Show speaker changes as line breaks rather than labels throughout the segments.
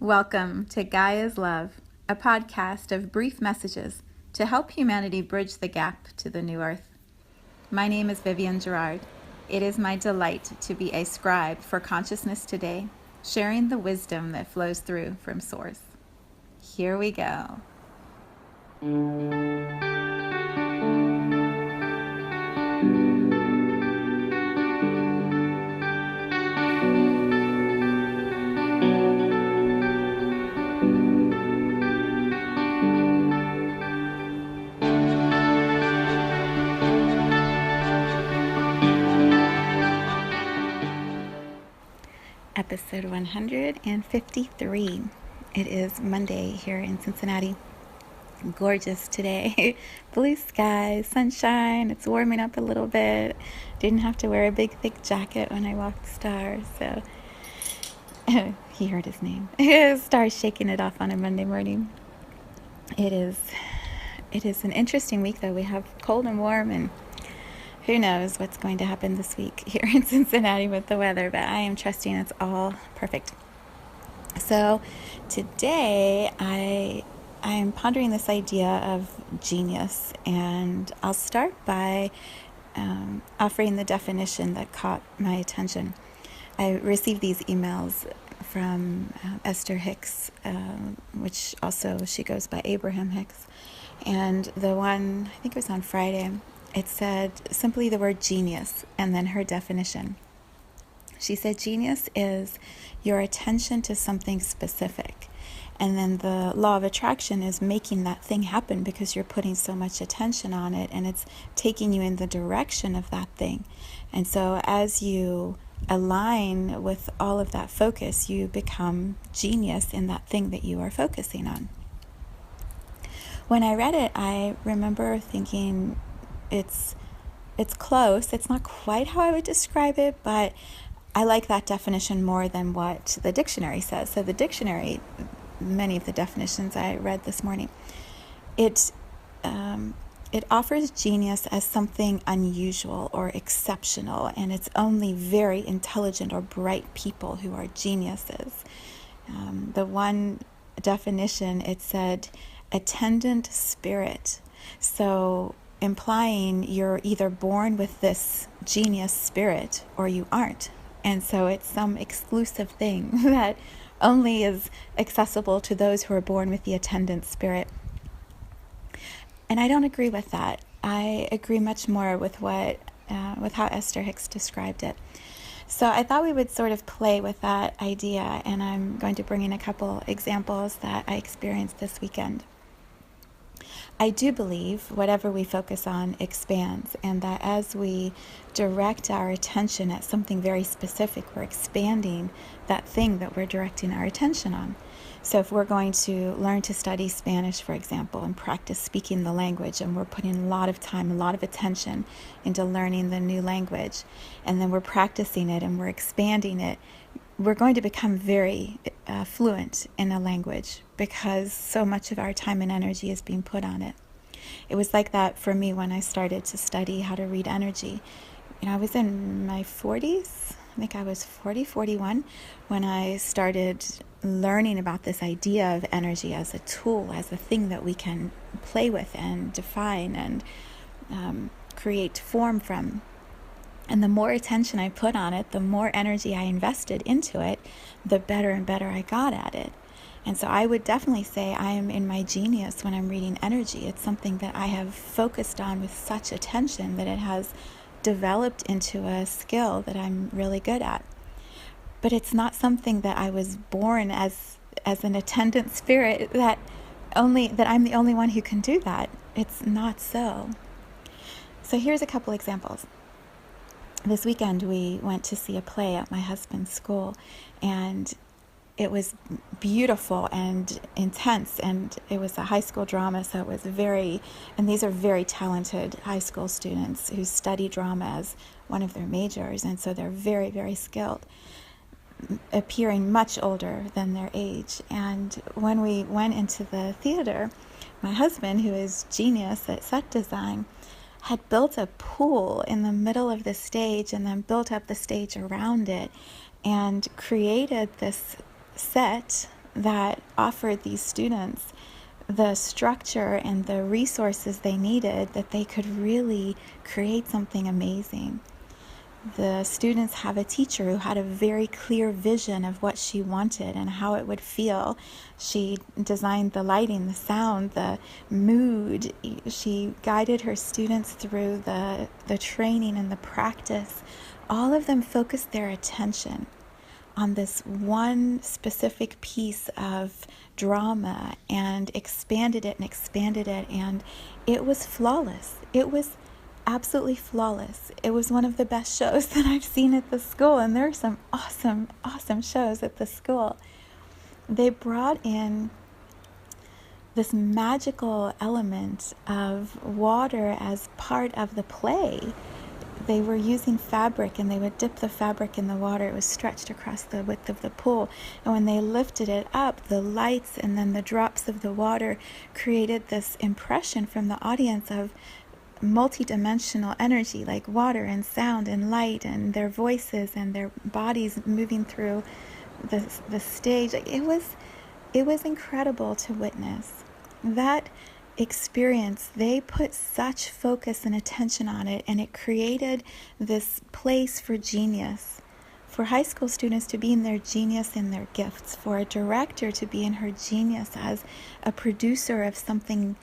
Welcome to Gaia's Love, a podcast of brief messages to help humanity bridge the gap to the new earth. My name is Vivienne Gerard. It is my delight to be a scribe for consciousness today, sharing the wisdom that flows through from Source. Here we go. Episode 153. It is Monday here in Cincinnati. Gorgeous today. Blue sky, sunshine. It's warming up a little bit. Didn't have to wear a big thick jacket when I walked Star, so he heard his name. Star's shaking it off on a Monday morning. It is an interesting week though. We have cold and warm, and who knows what's going to happen this week here in Cincinnati with the weather, but I am trusting it's all perfect. So today I am pondering this idea of genius, and I'll start by offering the definition that caught my attention. I received these emails from Esther Hicks, which also she goes by Abraham Hicks, and the one, I think it was on Friday, it said simply the word genius and then her definition. She said genius is your attention to something specific. And then the law of attraction is making that thing happen because you're putting so much attention on it and it's taking you in the direction of that thing. And so as you align with all of that focus, you become genius in that thing that you are focusing on. When I read it, I remember thinking, it's close. It's not quite how I would describe it, but I like that definition more than what the dictionary says. So the dictionary, many of the definitions I read this morning, it offers genius as something unusual or exceptional, and it's only very intelligent or bright people who are geniuses. The one definition, it said attendant spirit. So implying you're either born with this genius spirit or you aren't. And so it's some exclusive thing that only is accessible to those who are born with the attendant spirit. And I don't agree with that. I agree much more with how Esther Hicks described it. So I thought we would sort of play with that idea, and I'm going to bring in a couple examples that I experienced this weekend. I do believe whatever we focus on expands, and that as we direct our attention at something very specific, we're expanding that thing that we're directing our attention on. So if we're going to learn to study Spanish, for example, and practice speaking the language, and we're putting a lot of time, a lot of attention into learning the new language, and then we're practicing it and we're expanding it, we're going to become very fluent in a language because so much of our time and energy is being put on it. It was like that for me when I started to study how to read energy. I was in my 40s. I think I was 41 when I started learning about this idea of energy as a tool, as a thing that we can play with and define and create form from. And the more attention I put on it, the more energy I invested into it, the better and better I got at it. And so I would definitely say I am in my genius when I'm reading energy. It's something that I have focused on with such attention that it has developed into a skill that I'm really good at. But it's not something that I was born as an attendant spirit that I'm the only one who can do that. It's not so. So here's a couple examples. This weekend we went to see a play at my husband's school, and it was beautiful and intense, and it was a high school drama, so it was and these are very talented high school students who study drama as one of their majors, and so they're very, very skilled, appearing much older than their age. And when we went into the theater, my husband, who is genius at set design, had built a pool in the middle of the stage and then built up the stage around it and created this set that offered these students the structure and the resources they needed that they could really create something amazing. The students have a teacher who had a very clear vision of what she wanted and how it would feel. She designed the lighting, the sound, the mood. She guided her students through the training and the practice. All of them focused their attention on this one specific piece of drama and expanded it, and it was flawless. It was absolutely flawless. It was one of the best shows that I've seen at the school, and there are some awesome shows at the school. They brought in this magical element of water as part of the play. They were using fabric, and they would dip the fabric in the water. It was stretched across the width of the pool, and when they lifted it up, the lights and then the drops of the water created this impression from the audience of multi-dimensional energy, like water and sound and light and their voices and their bodies moving through the stage. It was incredible to witness that experience. They put such focus and attention on it, and it created this place for genius, for high school students to be in their genius in their gifts, for a director to be in her genius as a producer of something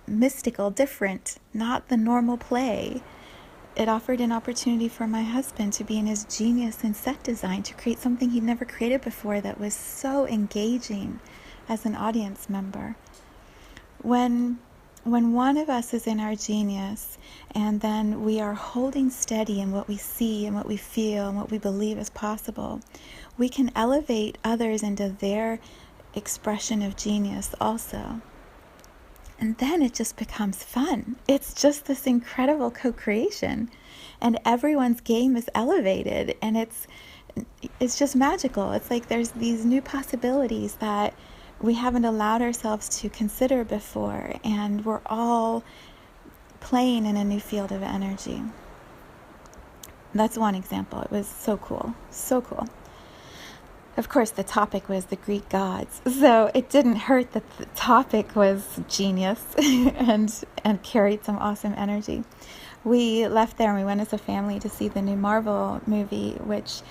mystical, different, not the normal play. It offered an opportunity for my husband to be in his genius in set design, to create something he'd never created before that was so engaging as an audience member. When one of us is in our genius, and then we are holding steady in what we see and what we feel and what we believe is possible, we can elevate others into their expression of genius also. And then it just becomes fun. It's just this incredible co-creation, and everyone's game is elevated, and it's just magical. It's like there's these new possibilities that we haven't allowed ourselves to consider before, and we're all playing in a new field of energy. That's one example. It was so cool, so cool. Of course, the topic was the Greek gods, so it didn't hurt that the topic was genius and carried some awesome energy. We left there and we went as a family to see the new Marvel movie, which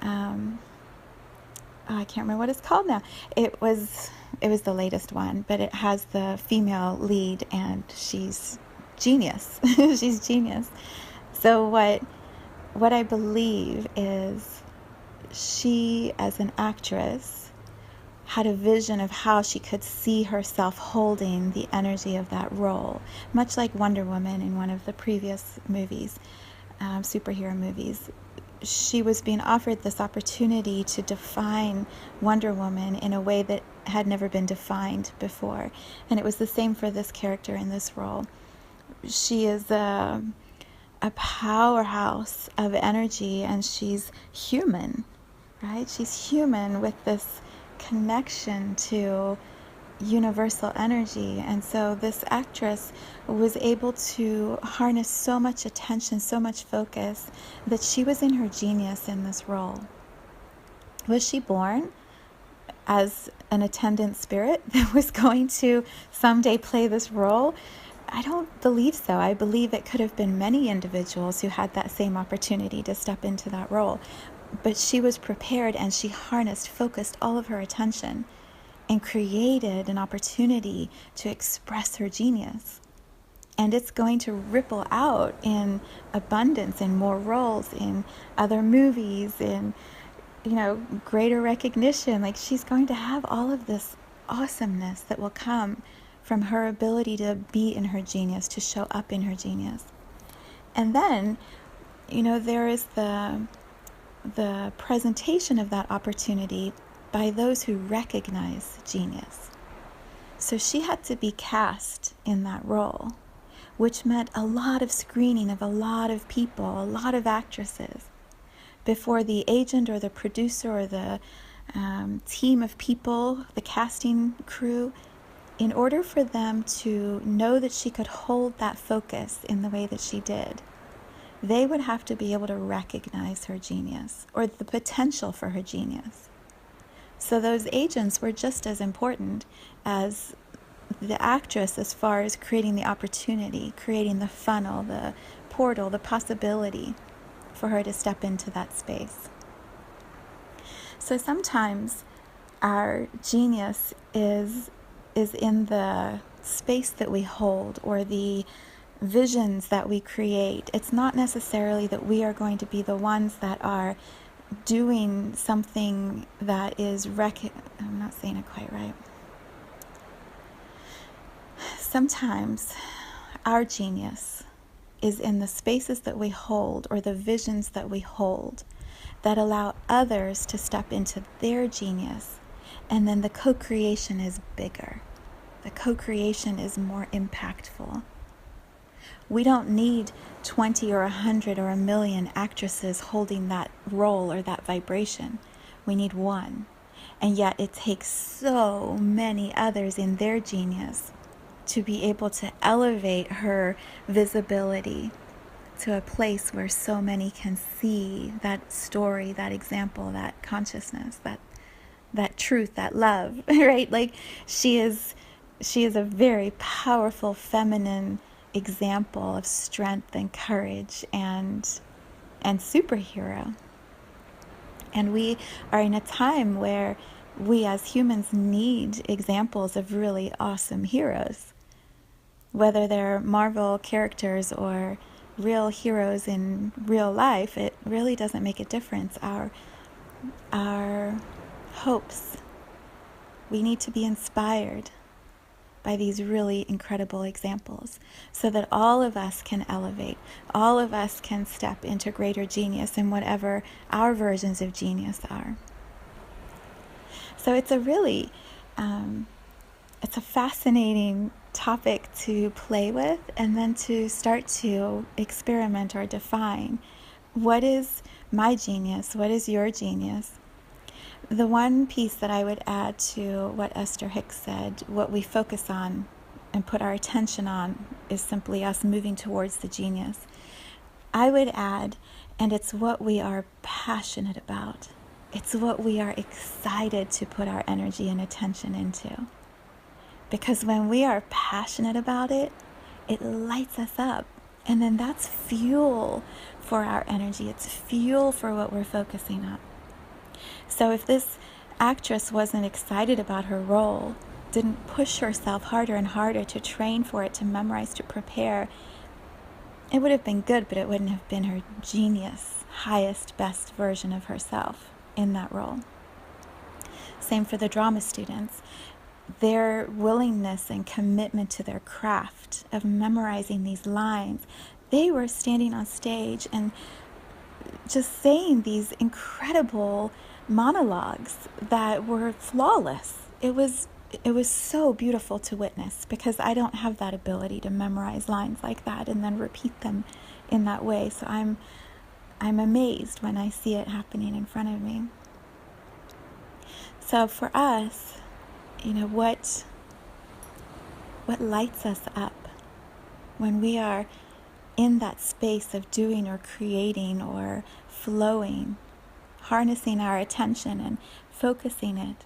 I can't remember what it's called now. It was the latest one, but it has the female lead, and she's genius. She's genius. So what I believe is she, as an actress, had a vision of how she could see herself holding the energy of that role, much like Wonder Woman in one of the previous movies, superhero movies. She was being offered this opportunity to define Wonder Woman in a way that had never been defined before. And it was the same for this character in this role. She is a powerhouse of energy, and she's human, right? She's human with this connection to universal energy. And so this actress was able to harness so much attention, so much focus, that she was in her genius in this role. Was she born as an attendant spirit that was going to someday play this role? I don't believe so. I believe it could have been many individuals who had that same opportunity to step into that role. But she was prepared, and she harnessed, focused all of her attention and created an opportunity to express her genius. And it's going to ripple out in abundance, in more roles, in other movies, in, greater recognition. Like, she's going to have all of this awesomeness that will come from her ability to be in her genius, to show up in her genius. And then, there is the presentation of that opportunity by those who recognize genius. So she had to be cast in that role, which meant a lot of screening of a lot of people, a lot of actresses, before the agent or the producer or the team of people, the casting crew, in order for them to know that she could hold that focus in the way that she did. They would have to be able to recognize her genius, or the potential for her genius. So those agents were just as important as the actress as far as creating the opportunity, creating the funnel, the portal, the possibility for her to step into that space. So sometimes our genius is in the space that we hold or the visions that we create. It's not necessarily that we are going to be the ones that are doing something that is I'm not saying it quite right. Sometimes our genius is in the spaces that we hold or the visions that we hold that allow others to step into their genius, and then the co-creation is bigger. The co-creation is more impactful. We don't need 20 or 100 or 1,000,000 actresses holding that role or that vibration. We need one. And yet it takes so many others in their genius to be able to elevate her visibility to a place where so many can see that story, that example, that consciousness, that truth, that love, right? Like she is a very powerful feminine example of strength and courage and superhero. And we are in a time where we as humans need examples of really awesome heroes. Whether they're Marvel characters or real heroes in real life, it really doesn't make a difference. Our hopes, we need to be inspired by these really incredible examples so that all of us can elevate, all of us can step into greater genius in whatever our versions of genius are. So it's a really, it's a fascinating topic to play with and then to start to experiment or define. What is my genius? What is your genius? The one piece that I would add to what Esther Hicks said, what we focus on and put our attention on is simply us moving towards the genius. I would add, and it's what we are passionate about. It's what we are excited to put our energy and attention into. Because when we are passionate about it, it lights us up. And then that's fuel for our energy. It's fuel for what we're focusing on. So if this actress wasn't excited about her role, didn't push herself harder and harder to train for it, to memorize, to prepare, it would have been good, but it wouldn't have been her genius, highest, best version of herself in that role. Same for the drama students. Their willingness and commitment to their craft of memorizing these lines, they were standing on stage and just saying these incredible monologues that were flawless. It was so beautiful to witness because I don't have that ability to memorize lines like that and then repeat them in that way. So I'm amazed when I see it happening in front of me. So for us, what lights us up when we are in that space of doing or creating or flowing, harnessing our attention and focusing it?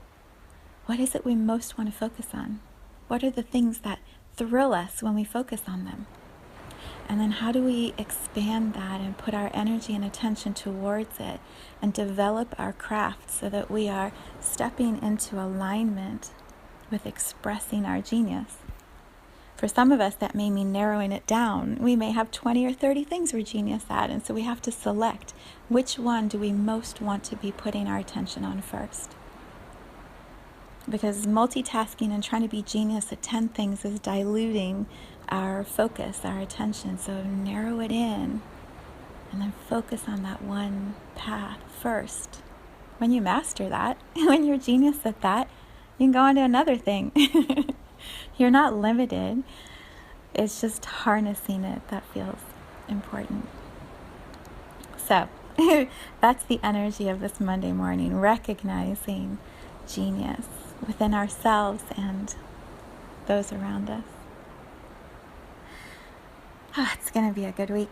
What is it we most want to focus on? What are the things that thrill us when we focus on them? And then how do we expand that and put our energy and attention towards it and develop our craft so that we are stepping into alignment with expressing our genius? For some of us, that may mean narrowing it down. We may have 20 or 30 things we're genius at, and so we have to select which one do we most want to be putting our attention on first. Because multitasking and trying to be genius at 10 things is diluting our focus, our attention. So narrow it in and then focus on that one path first. When you master that, when you're genius at that, you can go on to another thing. You're not limited. It's just harnessing it that feels important. So that's the energy of this Monday morning, recognizing genius within ourselves and those around us. It's going to be a good week.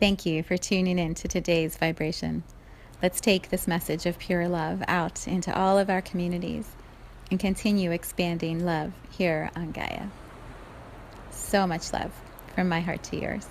Thank you for tuning in to today's vibration. Let's take this message of pure love out into all of our communities and continue expanding love here on Gaia. So much love from my heart to yours.